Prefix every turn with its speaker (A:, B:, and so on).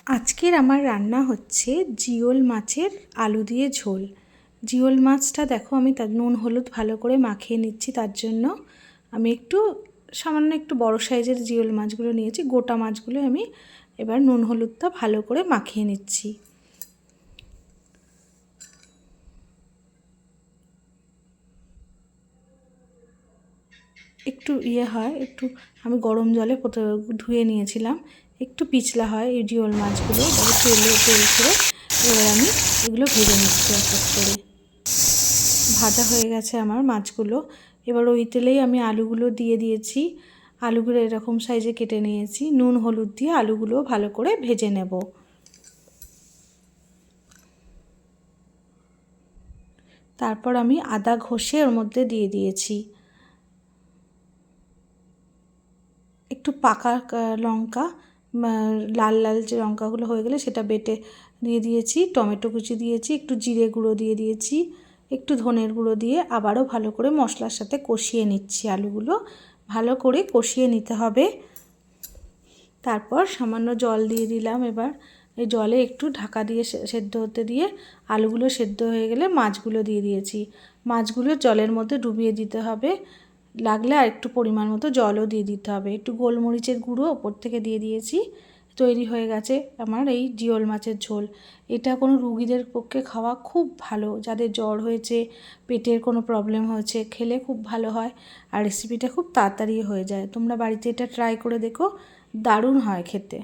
A: আজকের আমার রান্না হচ্ছে জিওল মাছের আলু দিয়ে ঝোল। জিওল মাছটা দেখো আমি তার নুন হলুদ ভালো করে মাখিয়ে নিচ্ছি। তার জন্য আমি সামান্য একটু বড় সাইজের জিওল মাছগুলো নিয়েছি। গোটা মাছগুলো আমি এবার নুন হলুদটা ভালো করে মাখিয়ে নিচ্ছি। একটু একটু আমি গরম জলে ধুয়ে নিয়েছিলাম। একটু পিছলা হয় এই জিওল মাছগুলো। তেল করে এবার আমি এগুলো ভেজে নিচ্ছি এক এক করে। ভাজা হয়ে গেছে আমার মাছগুলো। এবার ওই তেলেই আমি আলুগুলো দিয়ে দিয়েছি। আলুগুলো এরকম সাইজে কেটে নিয়েছি। নুন হলুদ দিয়ে আলুগুলো ভালো করে ভেজে নেব। তারপর আমি আদা ঘষে ওর মধ্যে দিয়ে দিয়েছি। একটু পাকা লঙ্কা, লাল লাল যে লঙ্কাগুলো হয়ে গেলে সেটা বেটে দিয়ে দিয়েছি। টমেটো কুচি দিয়েছি, একটু জিরে গুঁড়ো দিয়ে দিয়েছি, একটু ধনের গুঁড়ো দিয়ে আবারও ভালো করে মশলার সাথে কষিয়ে নিচ্ছি। আলুগুলো ভালো করে কষিয়ে নিতে হবে। তারপর সামান্য জল দিয়ে দিলাম। এবার এই জলে একটু ঢাকা দিয়ে সেদ্ধ হতে দিয়ে আলুগুলো সেদ্ধ হয়ে গেলে মাছগুলো দিয়ে দিয়েছি। মাছগুলো জলের মধ্যে ডুবিয়ে দিতে হবে। লাগলে আর একটু পরিমাণ মতো জলও দিয়ে দিতে হবে। একটু গোলমরিচের গুঁড়ো ওপর থেকে দিয়ে দিয়েছি। তৈরি হয়ে গেছে আমার এই জিওল মাছের ঝোল। এটা কোনো রুগীদের পক্ষে খাওয়া খুব ভালো। যাদের জ্বর হয়েছে, পেটের কোনো প্রবলেম হয়েছে, খেলে খুব ভালো হয়। আর রেসিপিটা খুব তাড়াতাড়ি হয়ে যায়। তোমরা বাড়িতে এটা ট্রাই করে দেখো, দারুণ হয় খেতে।